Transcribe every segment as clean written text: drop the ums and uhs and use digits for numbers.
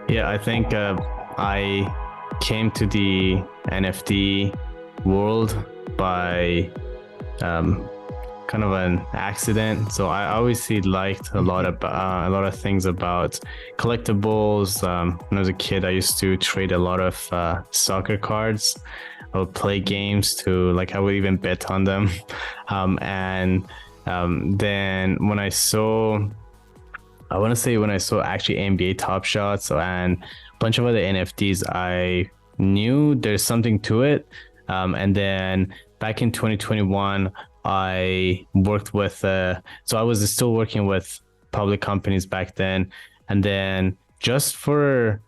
Yeah, I think I came to the NFT world by um, kind of an accident. So I obviously liked a lot of things about collectibles. When I was a kid, I used to trade a lot of soccer cards. I would play games to like I would even bet on them, and then I want to say when I saw actually NBA Top Shots and a bunch of other NFTs, I knew there's something to it. And then back in 2021, I worked with, so I was still working with public companies back then. And then I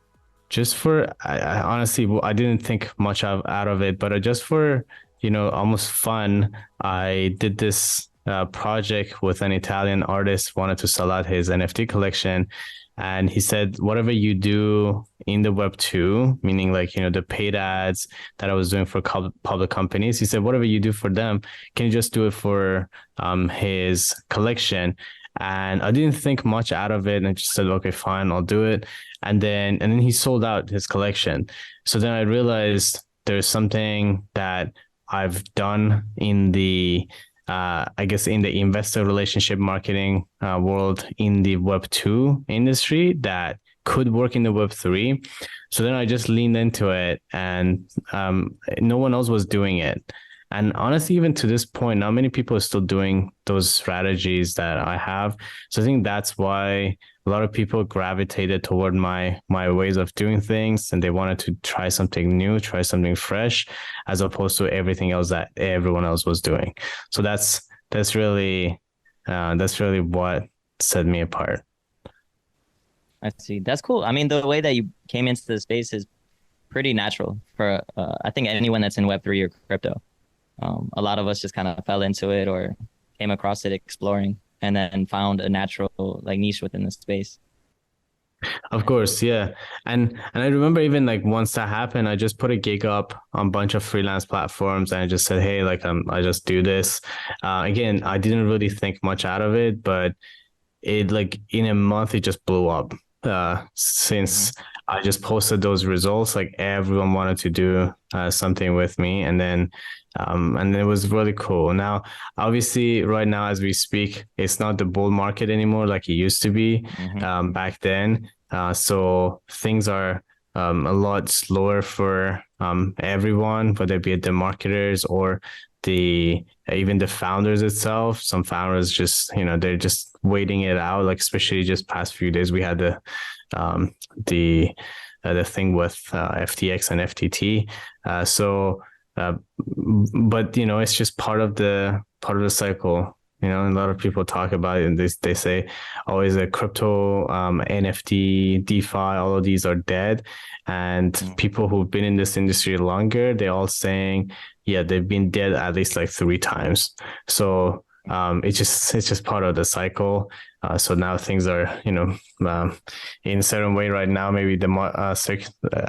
honestly, I didn't think much out of it, but just for, almost fun, I did this project with an Italian artist, wanted to sell out his NFT collection. And he said, whatever you do in the Web2, meaning like, the paid ads that I was doing for public companies, he said, whatever you do for them, can you just do it for his collection? And I didn't think much out of it, and I just said, okay, fine, I'll do it. And then he sold out his collection. So then I realized there's something that I've done in the I guess in the investor relationship marketing world in the Web2 industry that could work in the Web3. So then I just leaned into it, and no one else was doing it. And honestly, even to this point, not many people are still doing those strategies that I have. So I think that's why a lot of people gravitated toward my ways of doing things, and they wanted to try something new, try something fresh, as opposed to everything else that everyone else was doing. So that's really what set me apart. I see. That's cool. I mean, the way that you came into the space is pretty natural for I think anyone that's in Web3 or crypto. A lot of us just kind of fell into it or came across it exploring and then found a natural like niche within the space. Of course, yeah. And I remember even like once that happened, I just put a gig up on a bunch of freelance platforms and I just said, hey, like I just do this. Again, I didn't really think much out of it, but it like in a month it just blew up. Since I just posted those results, like everyone wanted to do something with me, and it was really cool. Now, obviously, right now as we speak, it's not the bull market anymore like it used to be back then. So things are a lot slower for everyone, whether it be the marketers or the even the founders itself. Some founders just they're just waiting it out. Like especially just past few days, we had um, the the thing with FTX and FTT. So but it's just part of the cycle. A lot of people talk about it and they say always a crypto, NFT, DeFi, all of these are dead. And people who've been in this industry longer, they're all saying, yeah, they've been dead at least like 3 times. So it's just part of the cycle. So now things are, in a certain way right now, maybe I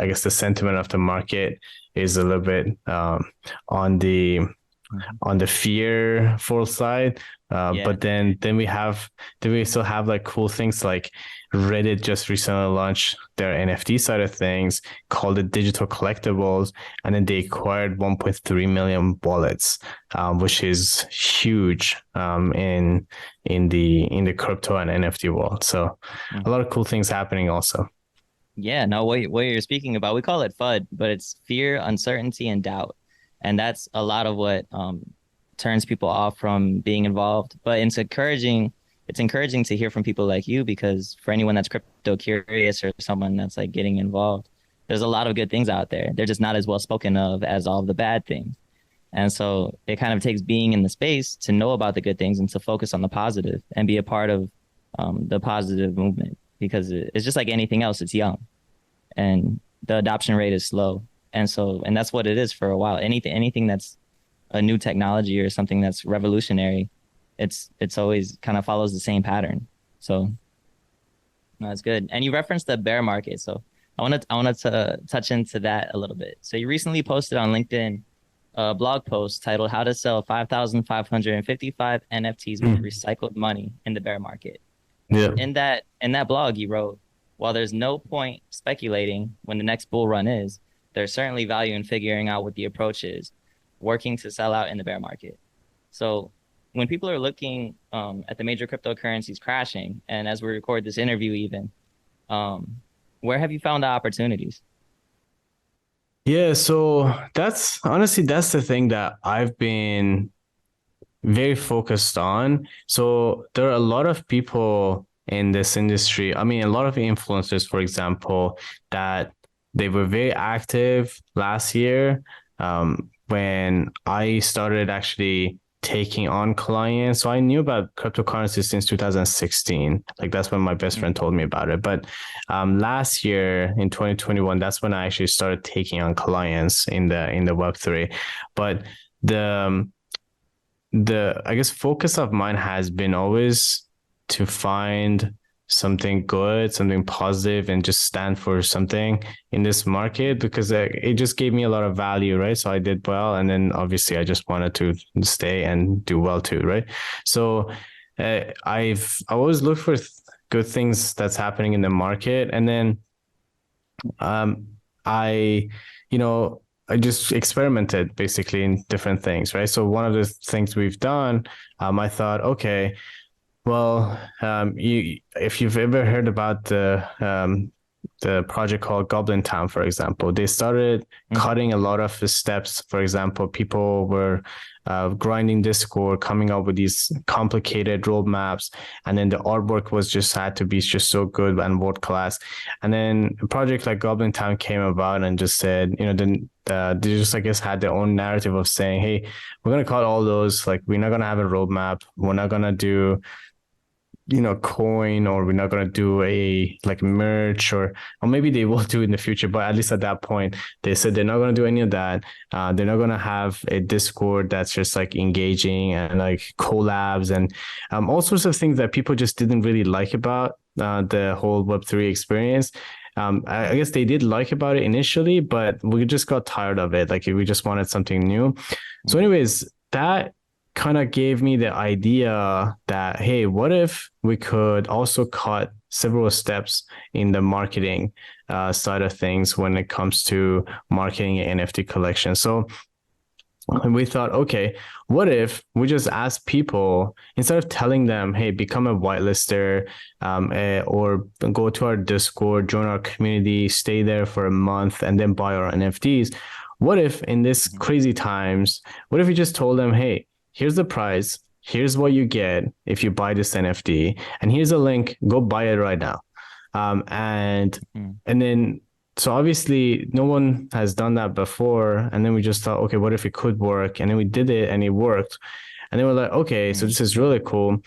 guess the sentiment of the market is a little bit on the fearful side. But then we still have like cool things like Reddit just recently launched their NFT side of things, called it digital collectibles, and then they acquired 1.3 million wallets, which is huge in the crypto and NFT world. So a lot of cool things happening also. Yeah, no, what you're speaking about, we call it FUD, but it's fear, uncertainty, and doubt. And that's a lot of what turns people off from being involved. But it's encouraging to hear from people like you, because for anyone that's crypto curious or someone that's like getting involved, there's a lot of good things out there. They're just not as well spoken of as all the bad things. And so it kind of takes being in the space to know about the good things and to focus on the positive and be a part of the positive movement, because it's just like anything else. It's young and the adoption rate is slow. And that's what it is for a while. Anything that's a new technology or something that's revolutionary, it's always kind of follows the same pattern. So no, that's good. And you referenced the bear market. So I wanted to touch into that a little bit. So you recently posted on LinkedIn a blog post titled "How to Sell 5,555 NFTs with Recycled Money in the Bear Market." Yeah. In that blog, you wrote, while there's no point speculating when the next bull run is, there's certainly value in figuring out what the approach is, working to sell out in the bear market. So when people are looking at the major cryptocurrencies crashing, and as we record this interview, even, um, where have you found the opportunities? Yeah, so that's honestly that's the thing that I've been very focused on. So there are a lot of people in this industry. I mean, a lot of influencers, for example, that they were very active last year when I started actually taking on clients. So I knew about cryptocurrency since 2016. Like that's when my best friend told me about it. But last year in 2021, that's when I actually started taking on clients in the Web3. But the the I guess focus of mine has been always to find something good, something positive, and just stand for something in this market because it just gave me a lot of value, right? So I did well, and then obviously I just wanted to stay and do well too, right? So I always look for good things that's happening in the market, and then um, I, you know, I just experimented basically in different things, right? So one of the things we've done, I thought, okay, well, if you've ever heard about the project called Goblin Town, for example, they started Mm-hmm. cutting a lot of the steps. For example, people were grinding Discord, coming up with these complicated roadmaps, and then the artwork was just had to be just so good and world class. And then a project like Goblin Town came about and just said, then they just I guess had their own narrative of saying, hey, we're gonna cut all those. Like we're not gonna have a roadmap. We're not gonna do coin, or we're not going to do a like merch, or maybe they will do in the future, but at least at that point they said they're not going to do any of that. They're not going to have a Discord that's just like engaging and like collabs and all sorts of things that people just didn't really like about the whole Web3 experience. I guess they did like about it initially, but we just got tired of it. Like we just wanted something new. So anyways, that kind of gave me the idea that, hey, what if we could also cut several steps in the marketing side of things when it comes to marketing an NFT collection? So we thought, okay, what if we just ask people instead of telling them, hey, become a whitelister, or go to our Discord, join our community, stay there for a month, and then buy our NFTs? What if in this crazy times, what if we just told them, hey, here's the price, here's what you get if you buy this NFT, and here's a link, go buy it right now. And then so obviously no one has done that before, and then we just thought, okay, what if it could work? And then we did it and it worked, and then we're like, okay, so this is really cool.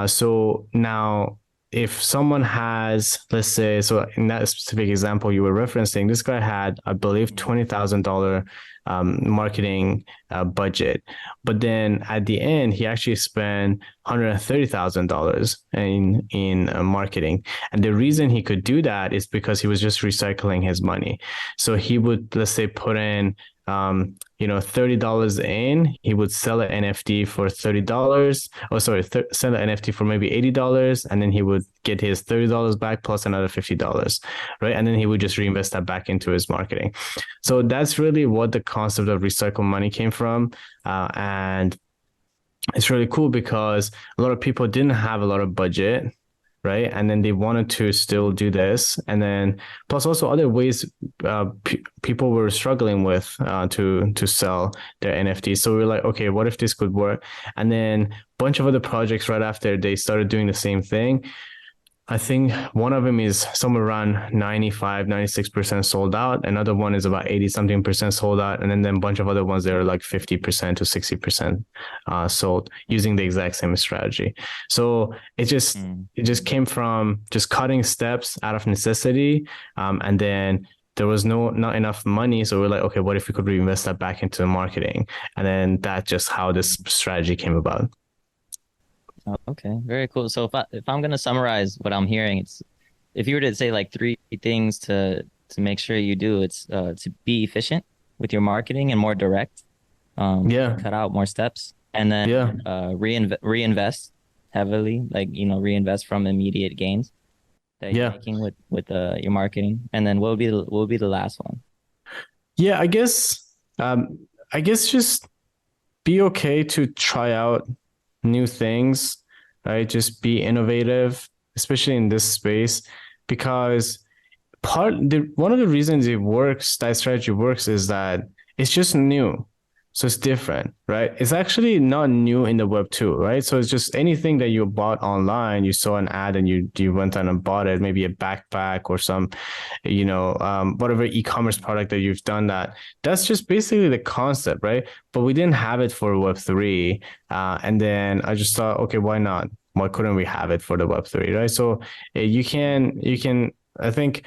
So now if someone has, let's say, so in that specific example you were referencing, this guy had, I believe, $20,000 marketing budget, but then at the end he actually spent $130,000 in marketing, and the reason he could do that is because he was just recycling his money. So he would, let's say, put in $30 in, he would sell an NFT for $30. Oh, sorry, sell an NFT for maybe $80, and then he would get his $30 back plus another $50, right? And then he would just reinvest that back into his marketing. So that's really what the concept of recycle money came from, and it's really cool because a lot of people didn't have a lot of budget, right? And then they wanted to still do this, and then plus also other ways people were struggling with to sell their NFTs. So we were like, okay, what if this could work? And then a bunch of other projects right after they started doing the same thing. I think one of them is somewhere around 95, 96% sold out. Another one is about 80 something percent sold out. And then a bunch of other ones that are like 50% to 60% sold using the exact same strategy. So it just came from just cutting steps out of necessity. And then there was not enough money. So we're like, okay, what if we could reinvest that back into marketing? And then that's just how this strategy came about. Okay, very cool. So if I'm gonna summarize what I'm hearing, it's if you were to say like three things to make sure you do, it's to be efficient with your marketing and more direct, Yeah. cut out more steps, and Yeah. then reinvest heavily, like reinvest from immediate gains. that you're Yeah. making with your marketing? And then what would be the last one? Yeah, um I guess just be okay to try out new things, right? Just be innovative, especially in this space, because one of the reasons it works, that strategy works, is that it's just new. So it's different, right? It's actually not new in the web too, right? So it's just anything that you bought online, you saw an ad and you went on and bought it, maybe a backpack or some, whatever e-commerce product that you've done that's just basically the concept, right? But we didn't have it for web 3. And then I just thought, okay, why not? Why couldn't we have it for the web 3, right? So you can I think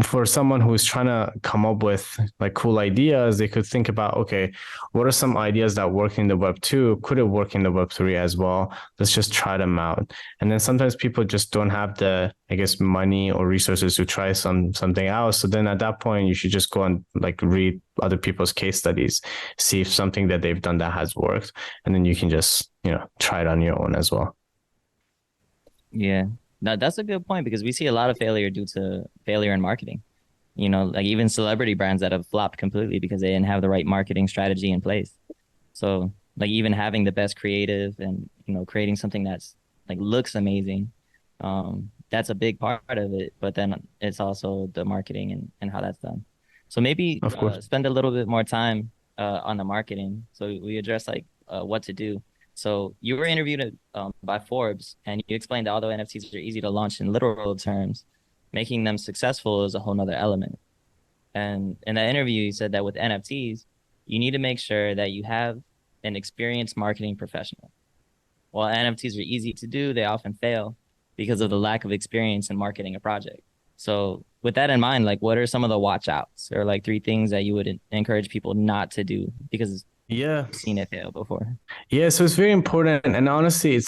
for someone who's trying to come up with like cool ideas, they could think about, okay, what are some ideas that work in the web 2? Could it work in the web 3 as well? Let's just try them out. And then sometimes people just don't have the, I guess, money or resources to try something else. So then at that point, you should just go and like read other people's case studies, see if something that they've done that has worked, and then you can just, try it on your own as well. Yeah. That's a good point because we see a lot of failure due to failure in marketing. Like even celebrity brands that have flopped completely because they didn't have the right marketing strategy in place. So like even having the best creative and creating something that's like looks amazing, that's a big part of it. But then it's also the marketing and how that's done. So maybe Of course. spend a little bit more time on the marketing. So we address like what to do. So you were interviewed by Forbes, and you explained that although NFTs are easy to launch in literal terms, making them successful is a whole nother element. And in that interview, you said that with NFTs, you need to make sure that you have an experienced marketing professional. While NFTs are easy to do, they often fail because of the lack of experience in marketing a project. So with that in mind, like what are some of the watch outs or like 3 things that you would encourage people not to do because Yeah. you've seen it fail before? Yeah, so it's very important, and honestly,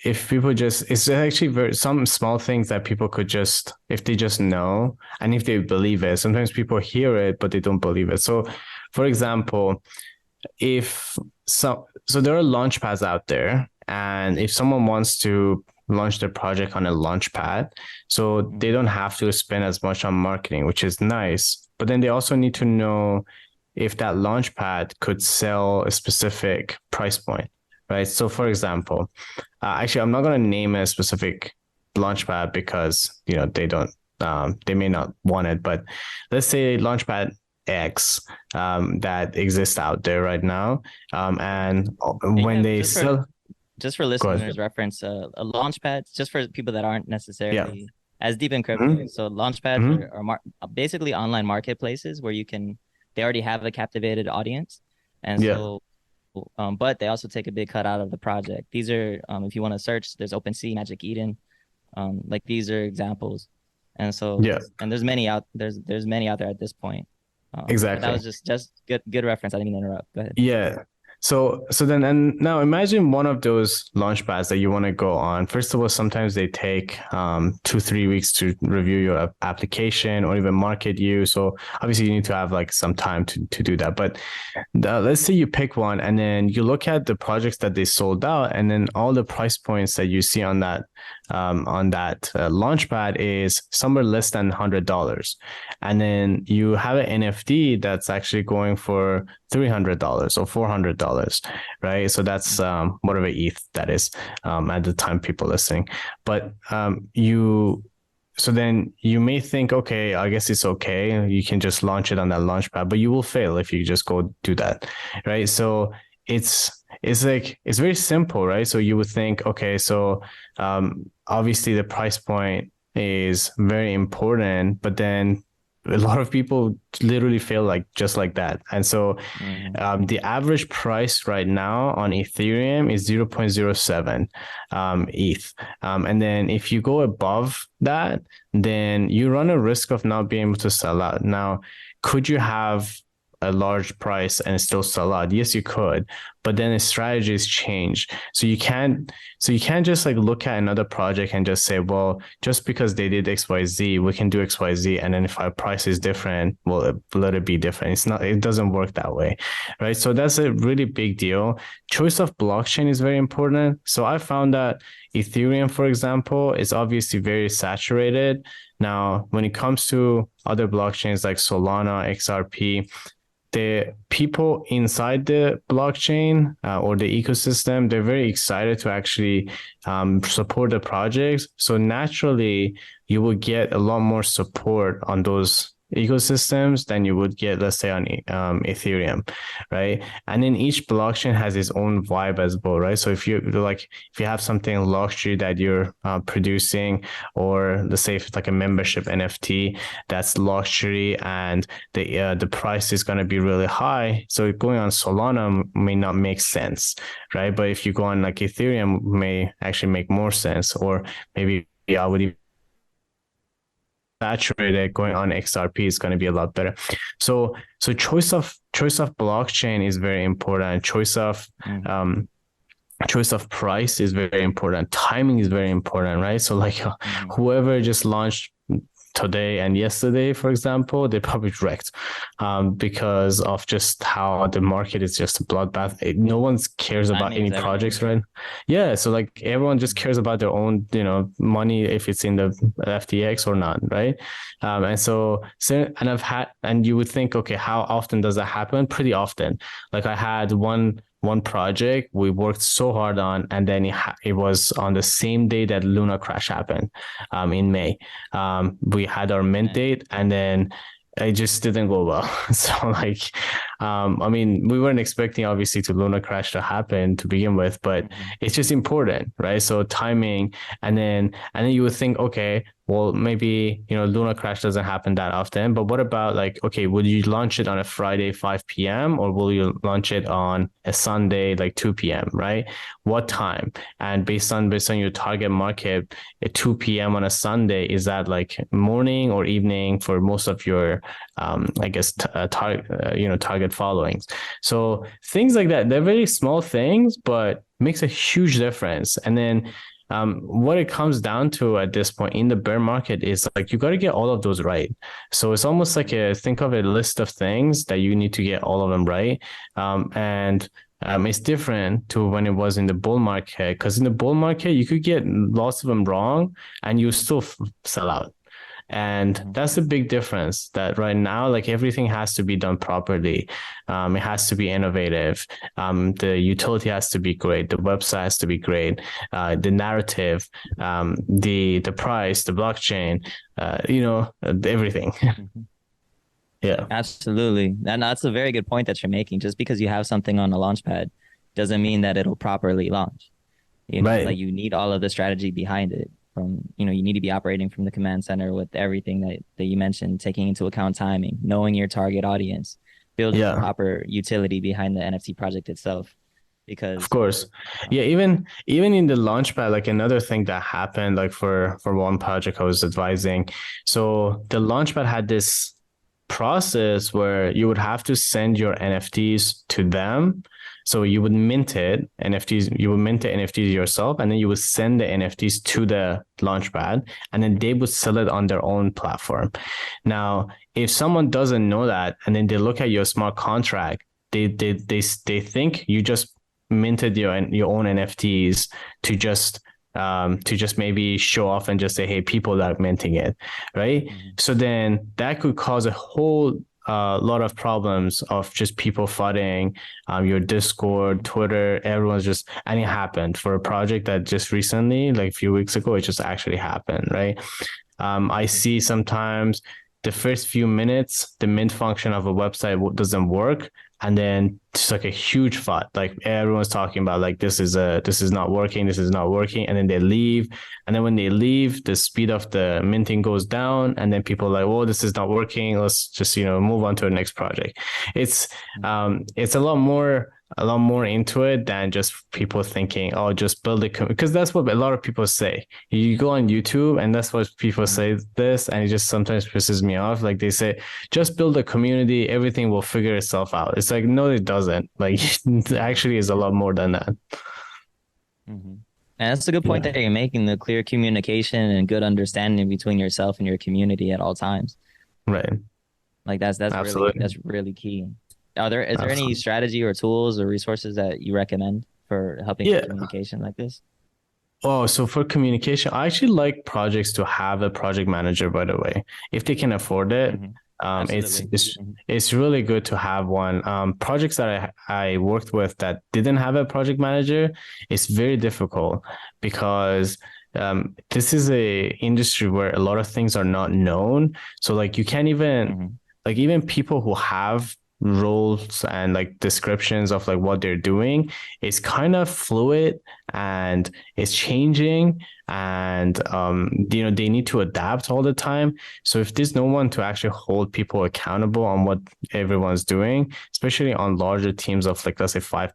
if people just, it's actually very some small things that people could just, if they just know and if they believe it. Sometimes people hear it but they don't believe it. So, for example, if so there are launch pads out there, and if someone wants to launch their project on a launch pad, so they don't have to spend as much on marketing, which is nice. But then they also need to know if that launchpad could sell a specific price point, right? So, for example, actually, I'm not going to name a specific launchpad because they don't, they may not want it. But let's say launchpad X that exists out there right now, and when Yeah, they sell, just for go ahead. listeners' reference, a launchpad, just for people that aren't Yeah. necessarily as deep in crypto. Mm-hmm. So launchpads Mm-hmm. basically online marketplaces where they already have a captivated audience, and Yeah. so, but they also take a big cut out of the project. These are, if you want to search, there's OpenSea, Magic Eden, like these are examples, and so, Yeah. and there's many out there at this point. But that Exactly. was just good reference. I didn't mean to interrupt. Go ahead. Yeah. So then, and now imagine one of those launch pads that you want to go on. First of all, sometimes they take 2-3 weeks to review your application or even market you. So obviously you need to have like some time to do that. But let's say you pick one and then you look at the projects that they sold out, and then all the price points that you see on that launch pad is somewhere less than $100. And then you have an NFT that's actually going for $300 or $400, right? So that's whatever ETH that is at the time people listening. But so then you may think, okay, I guess it's okay. You can just launch it on that launch pad, but you will fail if you just go do that, right? So it's like it's very simple, right? So you would think, okay, so obviously the price point is very important, but then a lot of people literally fail like just like that. And so Mhm. the average price right now on Ethereum is 0.07 ETH. And then if you go above that, then you run a risk of not being able to sell out. Now, could you have a large price and still sell out? Yes, you could. but then the strategies change. So you can't just like look at another project and just say, well, just because they did XYZ, we can do XYZ. And then if our price is different, well, let it be different. It doesn't work that way. Right. So that's a really big deal. Choice of blockchain is very important. So I found that Ethereum, for example, is obviously very saturated. Now, when it comes to other blockchains like Solana, XRP, the people inside the blockchain or the ecosystem, they're very excited to actually support the projects. So naturally, you will get a lot more support on those ecosystems than you would get, let's say, on Ethereum, right? And then each blockchain has its own vibe as well, right? So if you have something luxury that you're producing, or let's say if it's like a membership NFT that's luxury and the price is going to be really high, so going on Solana may not make sense, right? But if you go on like Ethereum, may actually make more sense, or maybe I would even saturated, going on XRP is going to be a lot better. So choice of blockchain is very important. Choice of price is very important. Timing is very important, right? So like whoever just launched today and yesterday, for example, they probably wrecked because of just how the market is just a bloodbath. No one cares about any projects, right? Yeah, so like everyone just cares about their own, money, if it's in the FTX or not, right? And you would think, okay, how often does that happen? Pretty often. Like I had one project we worked so hard on, and then it was on the same day that Luna crash happened in May. We had our mint date, and then it just didn't go well. So like, I mean, we weren't expecting obviously to Luna crash to happen to begin with, but it's just important, right? So timing, and then you would think, okay, well, maybe, Luna crash doesn't happen that often, but what about like, okay, would you launch it on a Friday, 5 p.m. or will you launch it on a Sunday, like 2 p.m., right? What time? And based on your target market, at 2 p.m. on a Sunday, is that like morning or evening for most of your, I guess, target followings? So things like that, they're very small things, but makes a huge difference. And then what it comes down to at this point in the bear market is like you got to get all of those right. So it's almost like think of a list of things that you need to get all of them right. And it's different to when it was in the bull market, because in the bull market you could get lots of them wrong and you still sell out. And that's a big difference, that right now, like everything has to be done properly. It has to be innovative. The utility has to be great. The website has to be great. The narrative, the price, the blockchain, everything. Yeah, absolutely. And that's a very good point that you're making. Just because you have something on a launch pad doesn't mean that it'll properly launch. Right. Like you need all of the strategy behind it. You need to be operating from the command center with everything that you mentioned, taking into account timing, knowing your target audience, building proper utility behind the NFT project itself. Because of course, even in the launchpad, like another thing that happened, like for one project I was advising, so the launchpad had this process where you would have to send your NFTs to them. So you would mint it, NFTs, you would mint the NFTs yourself, and then you would send the NFTs to the launchpad, and then they would sell it on their own platform. Now, if someone doesn't know that, and then they look at your smart contract, they think you just minted your own NFTs to just maybe show off and just say, hey, people are minting it, right? So then that could cause a whole lot of problems of just people flooding your Discord, Twitter, everyone's just, and it happened for a project that just recently, like a few weeks ago, it just actually happened, right? I see sometimes the first few minutes, the mint function of a website doesn't work. And then it's like a huge fight. Like everyone's talking about like, this is not working. And then they leave. And then when they leave, the speed of the minting goes down. And then people are like, oh, this is not working. Let's just, move on to the next project. It's a lot more a lot more into it than just people thinking, oh, just build a because that's what a lot of people say. You go on YouTube and that's what people Mhm. say this, and it just sometimes pisses me off. Like they say, just build a community, everything will figure itself out. It's like, no, it doesn't. Like it Mhm. actually is a lot more than that. Mhm. And that's a good point Yeah. that you're making, the clear communication and good understanding between yourself and your community at all times. Right. Like Absolutely. that's really key. Is there any Absolutely. strategy or tools or resources that you recommend for helping with Yeah. communication like this? Oh, so for communication, I actually like projects to have a project manager, by the way, if they can afford it. Hmm. Um, it's Absolutely. it's Hmm. it's really good to have one. Projects that I worked with that didn't have a project manager, it's very difficult because this is a industry where a lot of things are not known. So like you can't even Hmm. like even people who have roles and like descriptions of like what they're doing, it's kind of fluid and it's changing, and they need to adapt all the time. So if there's no one to actually hold people accountable on what everyone's doing, especially on larger teams of like let's say five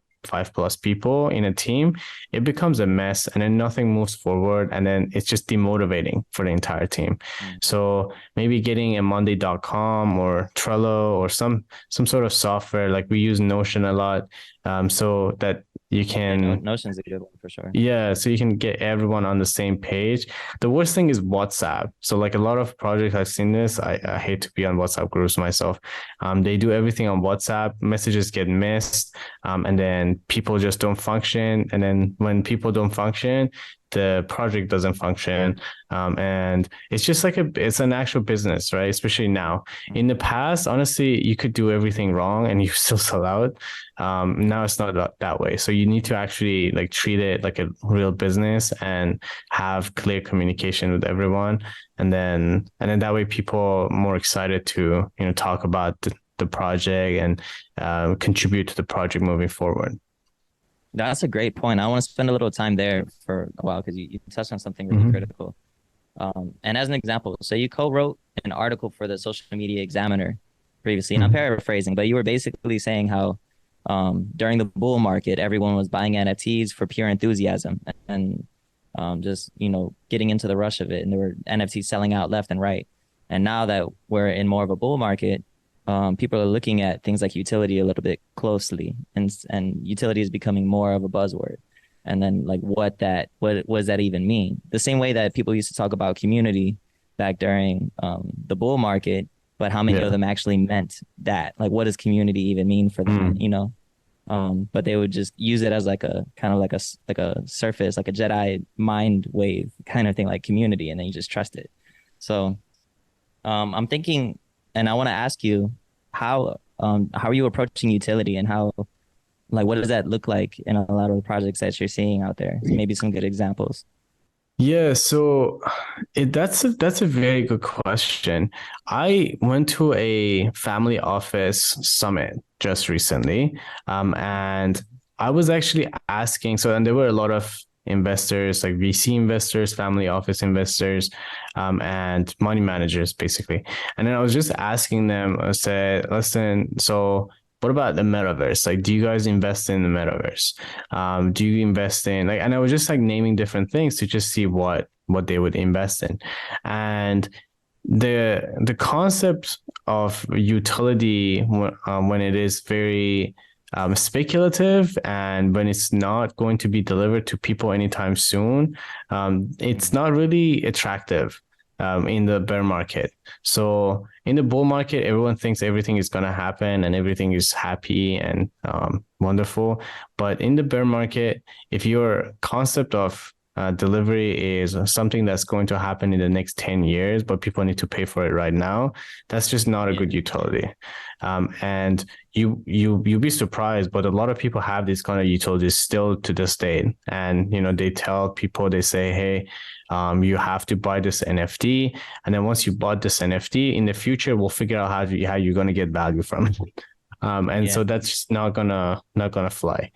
plus people in a team, it becomes a mess and then nothing moves forward, and then it's just demotivating for the entire team. Hmm. So maybe getting a monday.com or Trello or some sort of software, like we use Notion a lot, so that you Yeah, can, Notion's a good one for sure. yeah, so you can get everyone on the same page. The worst thing is WhatsApp. So like a lot of projects I've seen this, I hate to be on WhatsApp groups myself. They do everything on WhatsApp, messages get missed, and then people just don't function. And then when people don't function, the project doesn't function. And it's just like it's an actual business, right? Especially now. In the Hmm. past, honestly, you could do everything wrong and you still sell out. Now it's not that way. So you need to actually like treat it like a real business and have clear communication with everyone. And then that way people are more excited to, talk about the project and contribute to the project moving forward. That's a great point. I want to spend a little time there for a while because you touched on something really Mm-hmm. critical. And as an example, so you co-wrote an article for the Social Media Examiner previously, and I'm Mm-hmm. paraphrasing, but you were basically saying how during the bull market, everyone was buying NFTs for pure enthusiasm and just getting into the rush of it, and there were NFTs selling out left and right. And now that we're in more of a bull market, people are looking at things like utility a little bit closely, and utility is becoming more of a buzzword. And then like what does that even mean? The same way that people used to talk about community back during the bull market, but how many of Yeah. them actually meant that? Like what does community even mean for them? Mm. But they would just use it as like a kind of like a surface, like a Jedi mind wave kind of thing, like community, and then you just trust it. So I'm thinking, and I want to ask you how are you approaching utility, and how like what does that look like in a lot of the projects that you're seeing out there? Maybe some good examples. Yeah, so that's a very good question. I went to a family office summit just recently, and I was actually asking. So, and there were a lot of investors, like VC investors, family office investors, and money managers, basically. And then I was just asking them. I said, "Listen, so." What about the metaverse? Like, do you guys invest in the metaverse? Do you invest in like, and I was just like naming different things to just see what they would invest in. And the concept of utility when it is very speculative and when it's not going to be delivered to people anytime soon, it's Mhm. not really attractive in the bear market. So in the bull market, everyone thinks everything is going to happen and everything is happy and wonderful. But in the bear market, if your concept of delivery is something that's going to happen in the next 10 years, but people need to pay for it right now, that's just not a Yeah. good utility. And you'll be surprised, but a lot of people have these kind of utilities still to this day. And they tell people, they say, hey, you have to buy this NFT, and then once you bought this NFT, in the future we'll figure out how you're gonna get value from it. And Yeah. so that's just not gonna fly.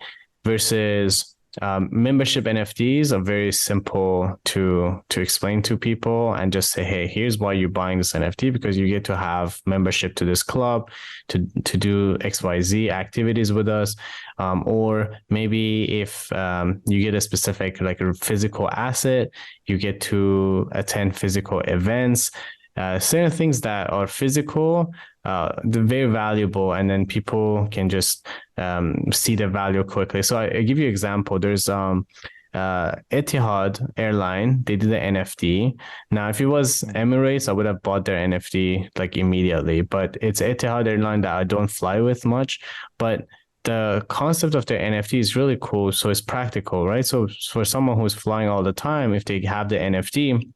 Versus membership NFTs are very simple to explain to people and just say, hey, here's why you're buying this NFT, because you get to have membership to this club to do XYZ activities with us. Or maybe if you get a specific like a physical asset, you get to attend physical events. Certain things that are physical, they're very valuable, and then people can just see the value quickly. So I give you an example. There's Etihad airline. They did the NFT. Now, if it was Emirates, I would have bought their NFT like immediately. But it's Etihad airline that I don't fly with much. But the concept of the NFT is really cool. So it's practical, right? So for someone who's flying all the time, if they have the NFT,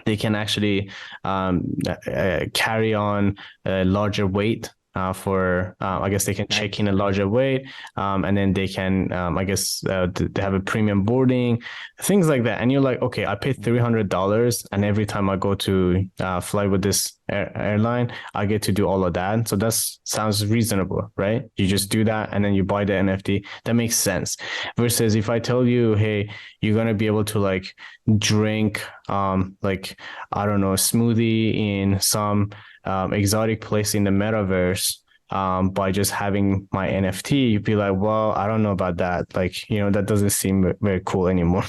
they can actually carry on a larger weight I guess they can check in a larger weight, and then they can I guess they have a premium boarding, things like that. And you're like, okay, I paid $300, and every time I go to fly with this airline, I get to do all of that. So that sounds reasonable, right? You just do that and then you buy the NFT. That makes sense. Versus if I tell you, hey, you're gonna be able to like drink like, I don't know, a smoothie in some exotic place in the metaverse by just having my NFT, you'd be like, well, I don't know about that. Like, you know, that doesn't seem very cool anymore.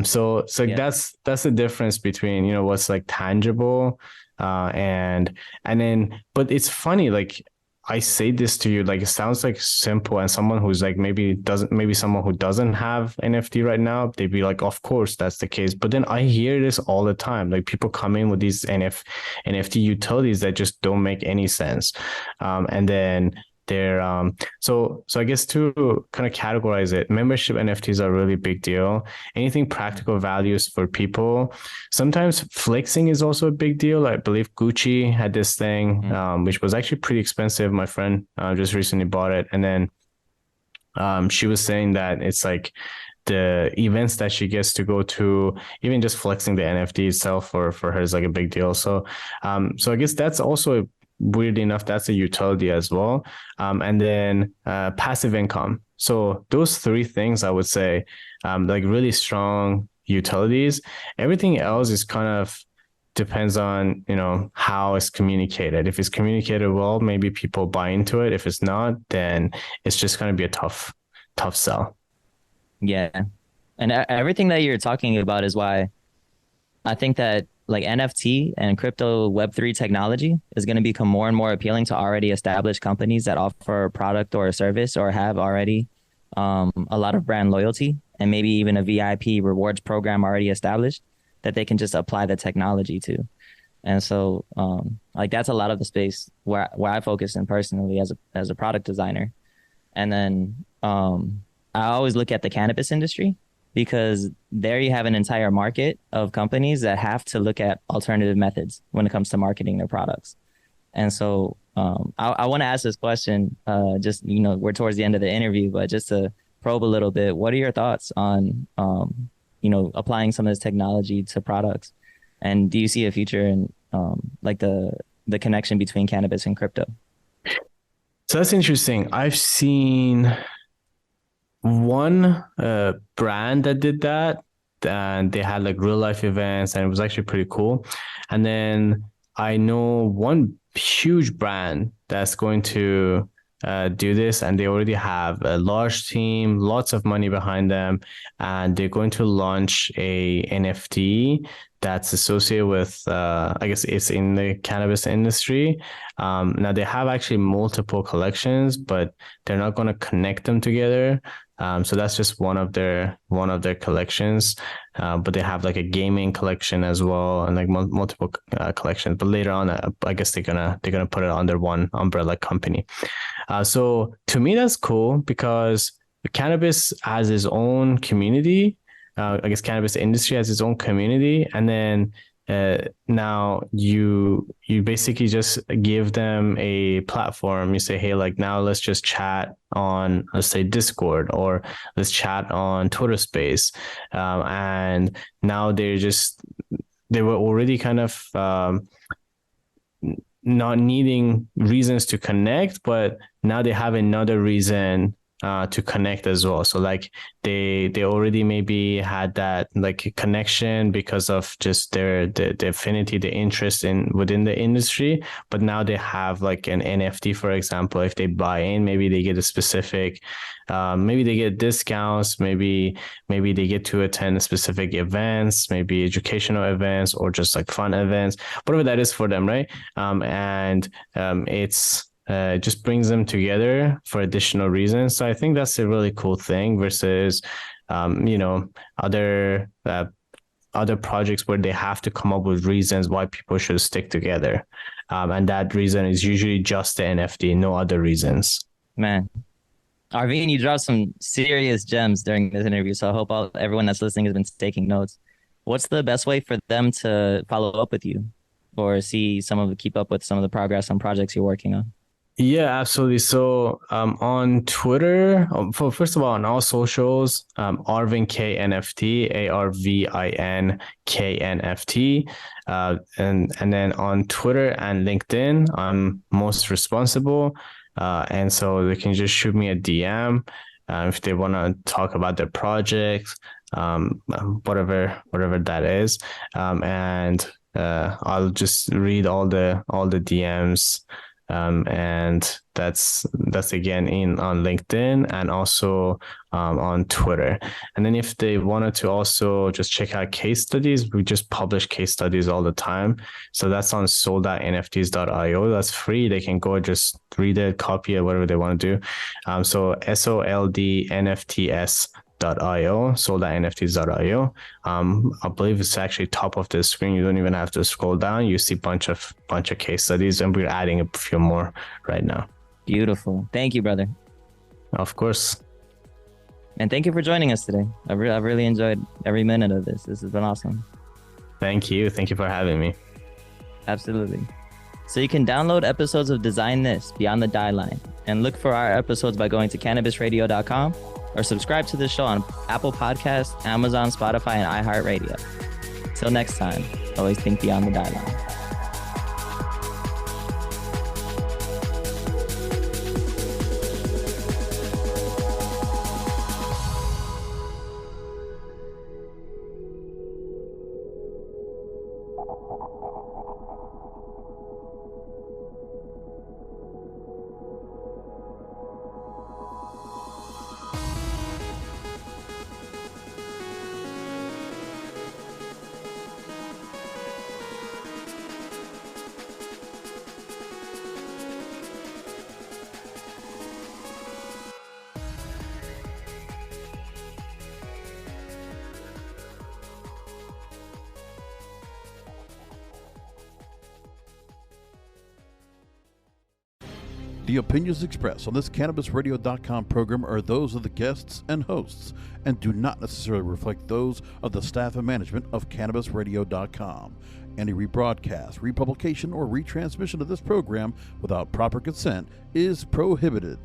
So yeah. That's the difference between, you know, what's like tangible and then, but it's funny, like I say this to you, like it sounds like simple, and someone who's like maybe someone who doesn't have NFT right now, they'd be like, of course that's the case. But then I hear this all the time, like people come in with these NFT utilities that just don't make any sense, and then they're so I guess to kind of categorize it, membership NFTs are a really big deal. Anything practical values for people. Sometimes flexing is also a big deal. I believe Gucci had this thing, which was actually pretty expensive. My friend just recently bought it, and then she was saying that it's like the events that she gets to go to, even just flexing the NFT itself for her is like a big deal. So I guess that's also weirdly enough, that's a utility as well. And then passive income. So those three things I would say like really strong utilities. Everything else is kind of depends on, you know, how it's communicated. If it's communicated well, maybe people buy into it. If it's not, then it's just going to be a tough sell. Yeah. And everything that you're talking about is why I think that like NFT and crypto Web3 technology is going to become more and more appealing to already established companies that offer a product or a service or have already a lot of brand loyalty and maybe even a VIP rewards program already established that they can just apply the technology to. And so like that's a lot of the space where I focus in personally as a product designer. And then I always look at the cannabis industry, because there you have an entire market of companies that have to look at alternative methods when it comes to marketing their products. And so I want to ask this question, just, you know, we're towards the end of the interview, but just to probe a little bit, what are your thoughts on, you know, applying some of this technology to products? And do you see a future in like the connection between cannabis and crypto? So that's interesting. I've seen one brand that did that, and they had like real life events, and it was actually pretty cool. And then I know one huge brand that's going to do this, and they already have a large team, lots of money behind them, and they're going to launch a NFT that's associated with I guess it's in the cannabis industry. Now they have actually multiple collections, but they're not going to connect them together. So that's just one of their collections, but they have like a gaming collection as well, and like multiple collections. But later on, I guess they're gonna put it under one umbrella company. So to me, that's cool because cannabis has its own community. I guess cannabis industry has its own community, and then now you basically just give them a platform. You say, hey, like now let's just chat on, let's say, Discord, or let's chat on Twitter Space, and now they were already kind of not needing reasons to connect, but now they have another reason to connect as well. So like they already maybe had that like connection because of just the affinity, the interest in within the industry, but now they have like an NFT, for example. If they buy in, maybe they get a specific, maybe they get discounts, maybe they get to attend specific events, maybe educational events or just like fun events, whatever that is for them, right? And it's it just brings them together for additional reasons. So I think that's a really cool thing versus, you know, other projects where they have to come up with reasons why people should stick together. And that reason is usually just the NFT, no other reasons. Man, Arvin, you dropped some serious gems during this interview. So I hope everyone that's listening has been taking notes. What's the best way for them to follow up with you or keep up with some of the progress on projects you're working on? Yeah, absolutely. So on Twitter, first of all, on all socials, Arvin K NFT, Arvin K NFT, and then on Twitter and LinkedIn, I'm most responsible, and so they can just shoot me a DM if they want to talk about their project, whatever that is, and I'll just read all the DMs. And that's again on LinkedIn and also on Twitter. And then if they wanted to also just check out case studies, we just publish case studies all the time. So that's on soldoutnfts.io. That's free. They can go just read it, copy it, whatever they want to do. So soldnfts.io, soldoutnfts.io. I believe it's actually top of the screen. You don't even have to scroll down. You see bunch of case studies, and we're adding a few more right now. Beautiful. Thank you, brother. Of course. And thank you for joining us today. I've really enjoyed every minute of this. This has been awesome. Thank you. Thank you for having me. Absolutely. So you can download episodes of Design This Beyond the Dieline and look for our episodes by going to cannabisradio.com or subscribe to the show on Apple Podcasts, Amazon, Spotify, and iHeartRadio. Till next time, always think beyond the Dieline. The opinions expressed on this CannabisRadio.com program are those of the guests and hosts and do not necessarily reflect those of the staff and management of CannabisRadio.com. Any rebroadcast, republication, or retransmission of this program without proper consent is prohibited.